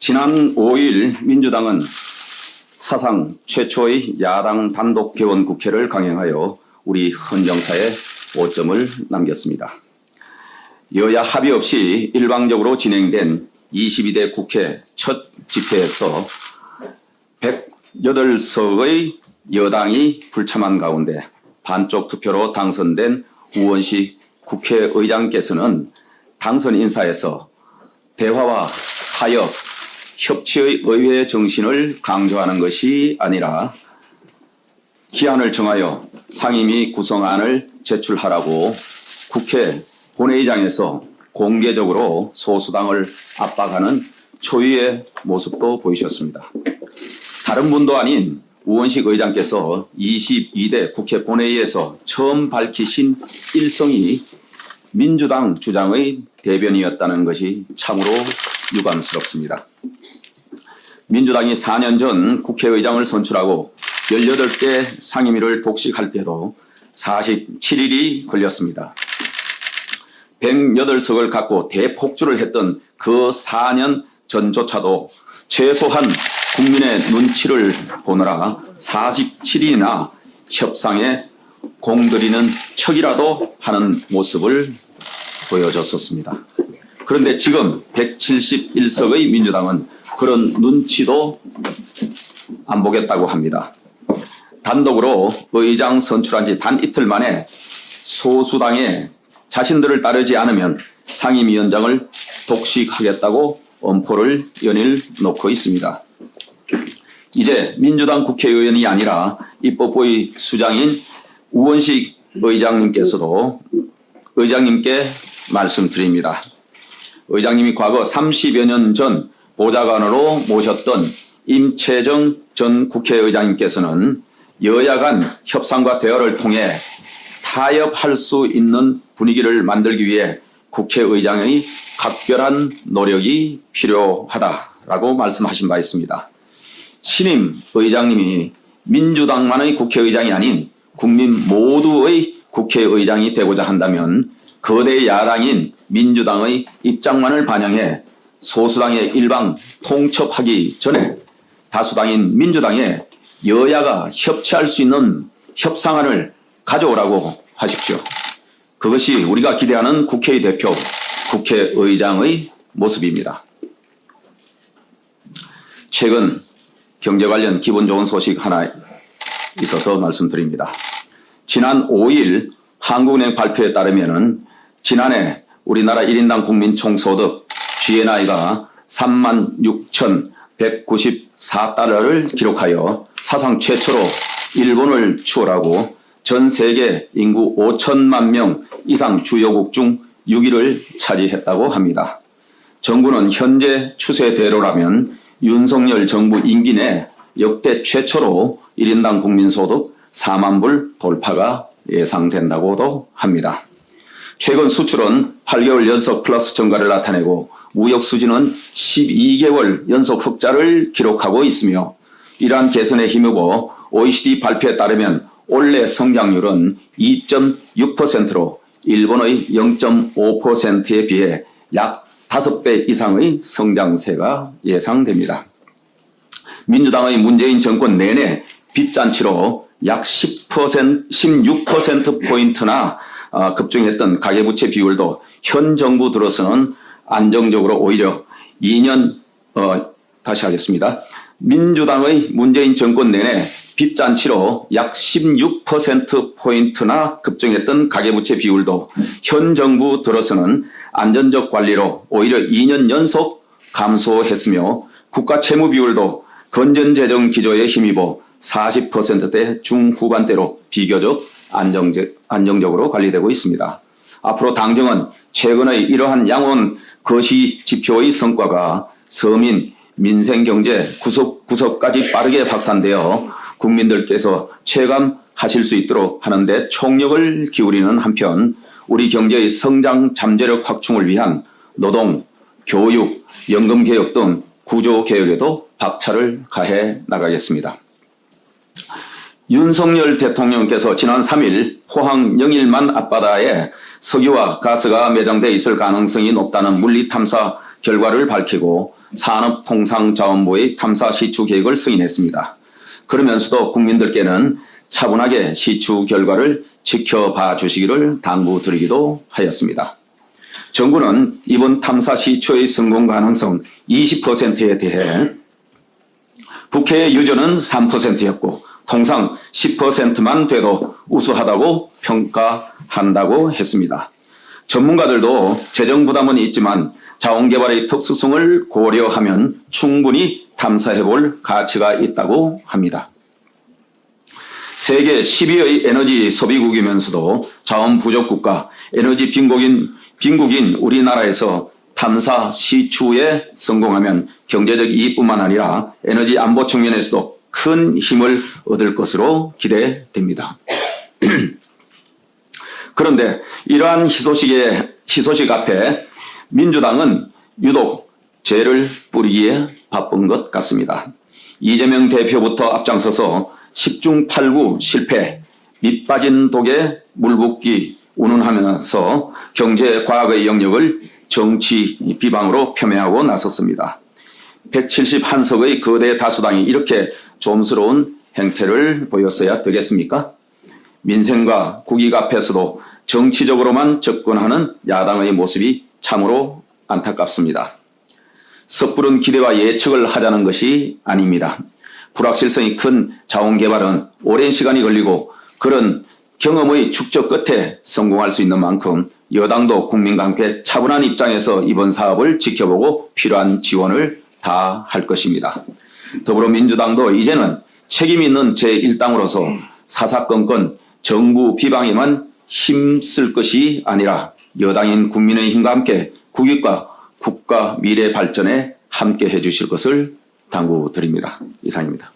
지난 5일 민주당은 사상 최초의 야당 단독 개원 국회를 강행하여 우리 헌정사에 오점을 남겼습니다. 여야 합의 없이 일방적으로 진행된 22대 국회 첫 집회에서 108석의 여당이 불참한 가운데 반쪽 투표로 당선된 우원식 국회의장께서는 당선 인사에서 대화와 타협, 협치의 의회 정신을 강조하는 것이 아니라 기한을 정하여 상임위 구성안을 제출하라고 국회 본회의장에서 공개적으로 소수당을 압박하는 초유의 모습도 보이셨습니다. 다른 분도 아닌 우원식 의장께서 22대 국회 본회의에서 처음 밝히신 일성이 민주당 주장의 대변이었다는 것이 참으로 유감스럽습니다. 민주당이 4년 전 국회의장을 선출하고 18개 상임위를 독식할 때도 47일이 걸렸습니다. 108석을 갖고 대폭주를 했던 그 4년 전조차도 최소한 국민의 눈치를 보느라 47일이나 협상에 공들이는 척이라도 하는 모습을 보여줬었습니다. 그런데 지금 171석의 민주당은 그런 눈치도 안 보겠다고 합니다. 단독으로 의장 선출한 지 단 이틀 만에 소수당에 자신들을 따르지 않으면 상임위원장을 독식하겠다고 엄포를 연일 놓고 있습니다. 이제 민주당 국회의원이 아니라 입법부의 수장인 우원식 의장님께 말씀드립니다. 의장님이 과거 30여 년 전 보좌관으로 모셨던 임채정 전 국회의장님께서는 여야 간 협상과 대화를 통해 타협할 수 있는 분위기를 만들기 위해 국회의장의 각별한 노력이 필요하다라고 말씀하신 바 있습니다. 신임 의장님이 민주당만의 국회의장이 아닌 국민 모두의 국회의장이 되고자 한다면 거대 야당인 민주당의 입장만을 반영해 소수당의 일방 통첩하기 전에 다수당인 민주당에 여야가 협치할 수 있는 협상안을 가져오라고 하십시오. 그것이 우리가 기대하는 국회의 대표, 국회의장의 모습입니다. 최근 경제 관련 기분 좋은 소식 하나 있어서 말씀드립니다. 지난 5일 한국은행 발표에 따르면 지난해 우리나라 1인당 국민 총소득 GNI가 36,194달러를 기록하여 사상 최초로 일본을 추월하고 전 세계 인구 5천만 명 이상 주요국 중 6위를 차지했다고 합니다. 정부는 현재 추세대로라면 윤석열 정부 임기 내 역대 최초로 1인당 국민소득 4만 불 돌파가 예상된다고도 합니다. 최근 수출은 8개월 연속 플러스 증가를 나타내고 무역 수지는 12개월 연속 흑자를 기록하고 있으며 이러한 개선에 힘입어 OECD 발표에 따르면 올해 성장률은 2.6%로 일본의 0.5%에 비해 약 5배 이상의 성장세가 예상됩니다. 민주당의 문재인 정권 내내 빚잔치로 약 16%포인트나 급증했던 가계부채 비율도 현 정부 들어서는 안정적으로 오히려 민주당의 문재인 정권 내내 빚잔치로 약 16%포인트나 급증했던 가계부채 비율도 현 정부 들어서는 안정적 관리로 오히려 2년 연속 감소했으며 국가 채무 비율도 건전재정 기조에 힘입어 40%대 중후반대로 비교적 안정적으로 관리되고 있습니다. 앞으로 당정은 최근의 이러한 양원 거시 지표의 성과가 서민, 민생경제 구석구석까지 빠르게 확산되어 국민들께서 체감하실 수 있도록 하는 데 총력을 기울이는 한편 우리 경제의 성장 잠재력 확충을 위한 노동, 교육, 연금개혁 등 구조개혁에도 박차를 가해 나가겠습니다. 윤석열 대통령께서 지난 3일 포항 영일만 앞바다에 석유와 가스가 매장돼 있을 가능성이 높다는 물리탐사 결과를 밝히고 산업통상자원부의 탐사 시추 계획을 승인했습니다. 그러면서도 국민들께는 차분하게 시추 결과를 지켜봐 주시기를 당부드리기도 하였습니다. 정부는 이번 탐사 시추의 성공 가능성 20%에 대해 국회의 유저는 3%였고 통상 10%만 돼도 우수하다고 평가한다고 했습니다. 전문가들도 재정 부담은 있지만 자원개발의 특수성을 고려하면 충분히 탐사해볼 가치가 있다고 합니다. 세계 10위의 에너지 소비국이면서도 자원 부족 국가, 에너지 빈국인 우리나라에서 탐사 시추에 성공하면 경제적 이익뿐만 아니라 에너지 안보 측면에서도 큰 힘을 얻을 것으로 기대됩니다. 그런데 이러한 희소식 앞에 민주당은 유독 죄를 뿌리기에 바쁜 것 같습니다. 이재명 대표부터 앞장서서 10중 8구 실패, 밑빠진 독에 물붓기 운운하면서 경제 과학의 영역을 정치 비방으로 폄훼하고 나섰습니다. 171석의 거대 다수당이 이렇게 좀스러운 행태를 보였어야 되겠습니까? 민생과 국익 앞에서도 정치적으로만 접근하는 야당의 모습이 참으로 안타깝습니다. 섣부른 기대와 예측을 하자는 것이 아닙니다. 불확실성이 큰 자원개발은 오랜 시간이 걸리고 그런 경험의 축적 끝에 성공할 수 있는 만큼 여당도 국민과 함께 차분한 입장에서 이번 사업을 지켜보고 필요한 지원을 다할 것입니다. 더불어민주당도 이제는 책임 있는 제1당으로서 사사건건 정부 비방에만 힘쓸 것이 아니라 여당인 국민의힘과 함께 국익과 국가 미래 발전에 함께 해주실 것을 당부드립니다. 이상입니다.